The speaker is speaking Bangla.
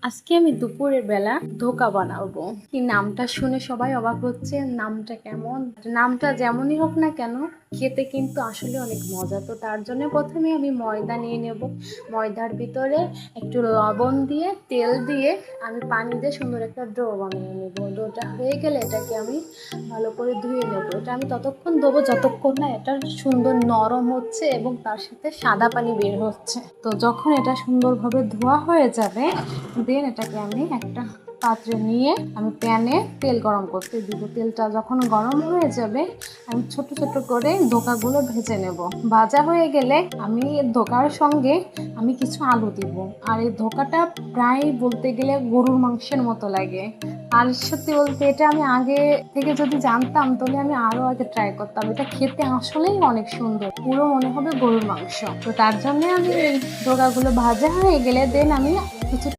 আজকে আমি দুপুরের বেলা ধোকা বানাবো। কি নামটা শুনে সবাই অবাক হচ্ছে, নামটা কেমন? নামটা যেমনই হোক না কেন, খেতে কিন্তু আসলে অনেক মজা। তো তার জন্য প্রথমে আমি ময়দা নিয়ে নেব। ময়দার ভিতরে একটু লবণ দিয়ে, তেল দিয়ে আমি পানি দিয়ে সুন্দর একটা ডো বানিয়ে নেব। ডোটা হয়ে গেলে এটাকে আমি ভালো করে ধুয়ে নেব। এটা আমি ততক্ষণ দেবো যতক্ষণ না এটা সুন্দর নরম হচ্ছে এবং তার সাথে সাদা পানি বের হচ্ছে। তো যখন এটা সুন্দরভাবে ধোয়া হয়ে যাবে, দেন এটাকে আমি একটা পাত্রে নিয়ে আমি প্যানে তেল গরম করতে দিব। তেলটা যখন গরম হয়ে যাবে, আমি ছোট ছোট করে ধোকাগুলো ভেজে নেব। ভাজা হয়ে গেলে আমি ধোকার সঙ্গে আমি কিছু আলু দিব। আর এই ধোকাটা প্রায় বলতে গেলে গরুর মাংসের মতো লাগে। আর সত্যি বলতে এটা আমি আগে থেকে যদি জানতাম তাহলে আমি আরো আগে ট্রাই করতাম। এটা খেতে আসলেই অনেক সুন্দর, পুরো মনে হবে গরুর মাংস। তো তার জন্য আমি এই ধোকাগুলো ভাজা হয়ে গেলে দেন আমি কিছু